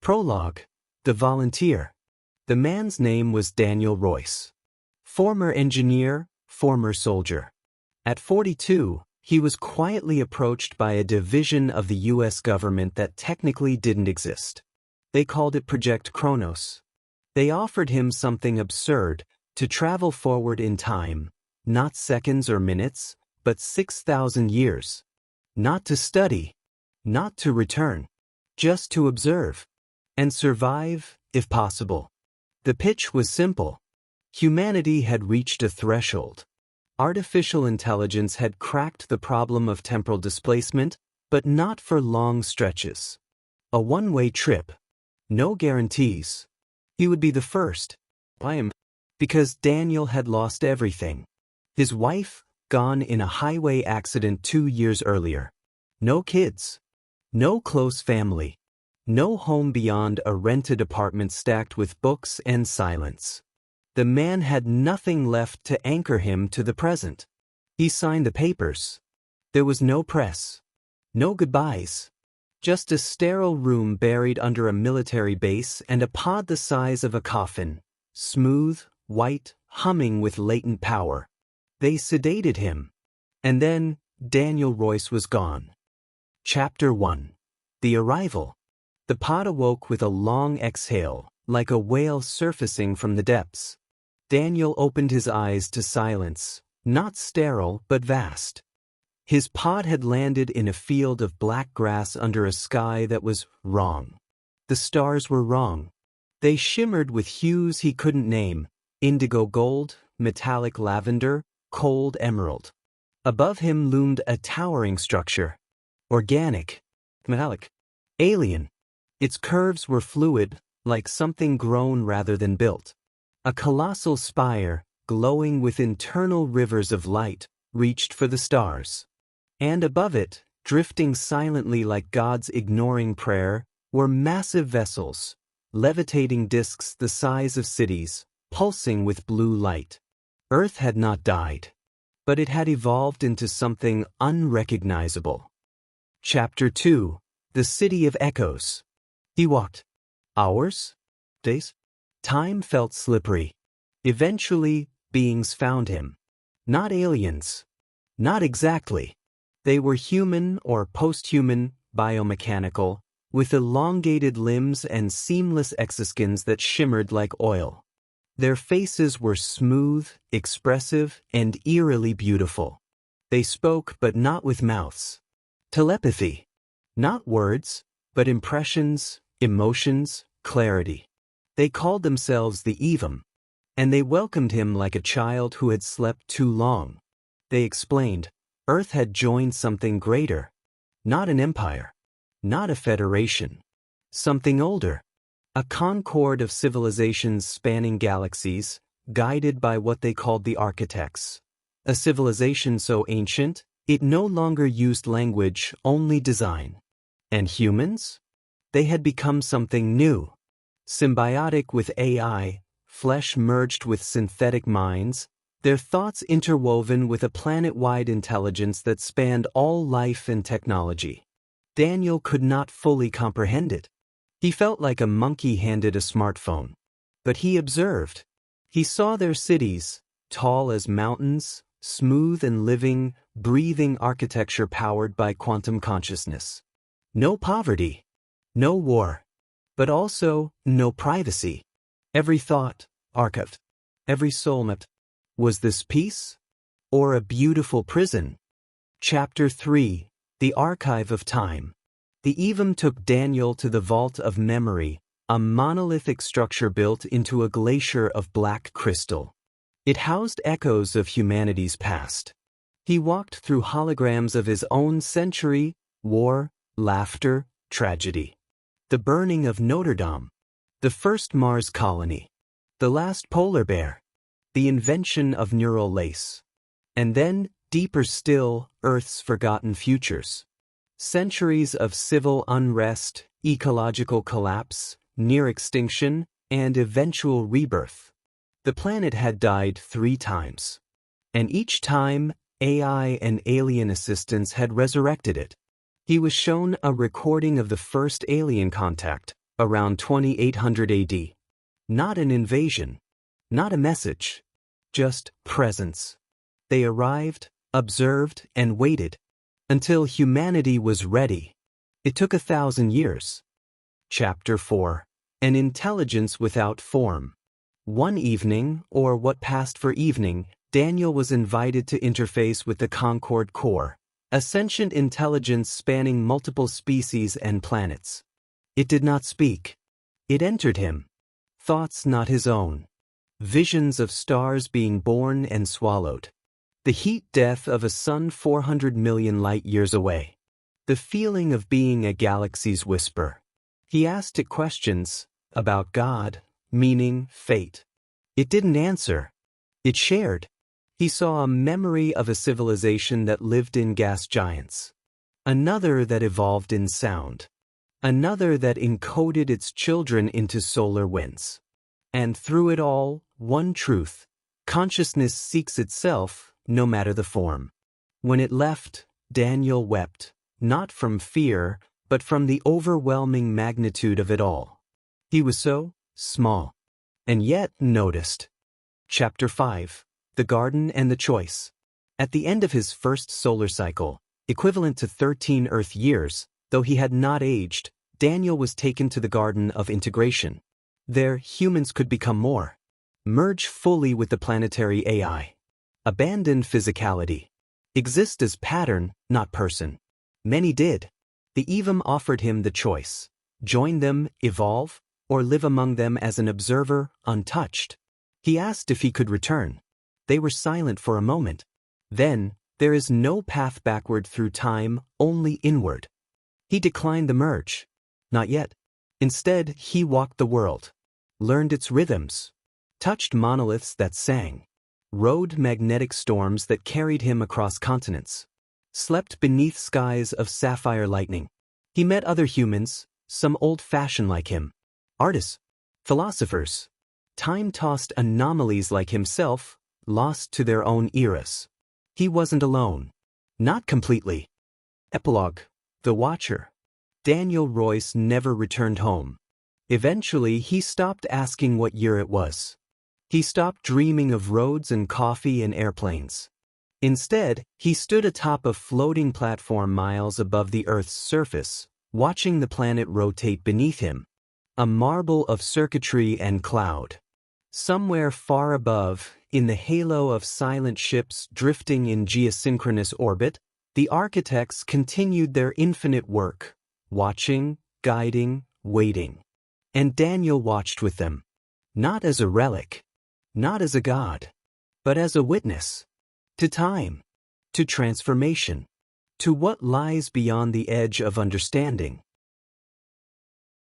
Prologue. The Volunteer. The man's name was Daniel Royce. Former engineer, former soldier. At 42, he was quietly approached by a division of the U.S. government that technically didn't exist. They called it Project Kronos. They offered him something absurd, to travel forward in time, not seconds or minutes, but 6,000 years. Not to study, not to return, just to observe, and survive, if possible. The pitch was simple. Humanity had reached a threshold. Artificial intelligence had cracked the problem of temporal displacement, but not for long stretches. A one-way trip. No guarantees. He would be the first. Because Daniel had lost everything. His wife, gone in a highway accident 2 years earlier. No kids. No close family. No home beyond a rented apartment stacked with books and silence. The man had nothing left to anchor him to the present. He signed the papers. There was no press. No goodbyes. Just a sterile room buried under a military base and a pod the size of a coffin, smooth, white, humming with latent power. They sedated him. And then Daniel Royce was gone. Chapter 1. The Arrival. The pod awoke with a long exhale, like a whale surfacing from the depths. Daniel opened his eyes to silence, not sterile but vast. His pod had landed in a field of black grass under a sky that was wrong. The stars were wrong. They shimmered with hues he couldn't name, indigo gold, metallic lavender, cold emerald. Above him loomed a towering structure. Organic. Metallic. Alien. Its curves were fluid, like something grown rather than built. A colossal spire, glowing with internal rivers of light, reached for the stars. And above it, drifting silently like God's ignoring prayer, were massive vessels, levitating disks the size of cities, pulsing with blue light. Earth had not died, but it had evolved into something unrecognizable. Chapter 2. The City of Echoes. He walked. Hours? Days? Time felt slippery. Eventually, beings found him. Not aliens. Not exactly. They were human or post-human, biomechanical, with elongated limbs and seamless exoskins that shimmered like oil. Their faces were smooth, expressive, and eerily beautiful. They spoke, but not with mouths. Telepathy. Not words, but impressions, emotions, clarity. They called themselves the Evum, and they welcomed him like a child who had slept too long. They explained, Earth had joined something greater. Not an empire. Not a federation. Something older. A concord of civilizations spanning galaxies, guided by what they called the architects. A civilization so ancient, it no longer used language, only design. And humans? They had become something new. Symbiotic with AI, flesh merged with synthetic minds, their thoughts interwoven with a planet-wide intelligence that spanned all life and technology. Daniel could not fully comprehend it. He felt like a monkey handed a smartphone. But he observed. He saw their cities, tall as mountains, smooth and living, breathing architecture powered by quantum consciousness. No poverty. No war. But also, no privacy. Every thought, archived. Every soul mapped. Was this peace? Or a beautiful prison? Chapter 3. The Archive of Time. The Evum took Daniel to the Vault of Memory, a monolithic structure built into a glacier of black crystal. It housed echoes of humanity's past. He walked through holograms of his own century, war, laughter, tragedy. The burning of Notre Dame, the first Mars colony, the last polar bear, the invention of neural lace, and then, deeper still, Earth's forgotten futures. Centuries of civil unrest, ecological collapse, near extinction, and eventual rebirth. The planet had died 3 times. And each time, AI and alien assistants had resurrected it. He was shown a recording of the first alien contact, around 2800 AD. Not an invasion, not a message, just presence. They arrived, observed, and waited until humanity was ready. It took 1,000 years. Chapter 4. An Intelligence Without Form. One evening, or what passed for evening, Daniel was invited to interface with the Concord Core, a sentient intelligence spanning multiple species and planets. It did not speak. It entered him. Thoughts not his own. Visions of stars being born and swallowed. The heat death of a sun 400 million light-years away. The feeling of being a galaxy's whisper. He asked it questions about God, meaning, fate. It didn't answer. It shared. He saw a memory of a civilization that lived in gas giants. Another that evolved in sound. Another that encoded its children into solar winds. And through it all, one truth. Consciousness seeks itself, no matter the form. When it left, Daniel wept, not from fear, but from the overwhelming magnitude of it all. He was so small, and yet noticed. Chapter 5. The Garden and the Choice. At the end of his first solar cycle, equivalent to 13 Earth years, though he had not aged, Daniel was taken to the Garden of Integration. There, humans could become more. Merge fully with the planetary AI. Abandon physicality. Exist as pattern, not person. Many did. The Evum offered him the choice. Join them, evolve, or live among them as an observer, untouched. He asked if he could return. They were silent for a moment. Then, there is no path backward through time, only inward. He declined the merge. Not yet. Instead, he walked the world. Learned its rhythms. Touched monoliths that sang. Rode magnetic storms that carried him across continents. Slept beneath skies of sapphire lightning. He met other humans, some old-fashioned like him. Artists. Philosophers. Time-tossed anomalies like himself, lost to their own eras. He wasn't alone. Not completely. Epilogue. The Watcher. Daniel Royce never returned home. Eventually, he stopped asking what year it was. He stopped dreaming of roads and coffee and airplanes. Instead, he stood atop a floating platform miles above the Earth's surface, watching the planet rotate beneath him. A marble of circuitry and cloud. Somewhere far above, in the halo of silent ships drifting in geosynchronous orbit, the architects continued their infinite work, watching, guiding, waiting. And Daniel watched with them. Not as a relic. Not as a god. But as a witness. To time. To transformation. To what lies beyond the edge of understanding.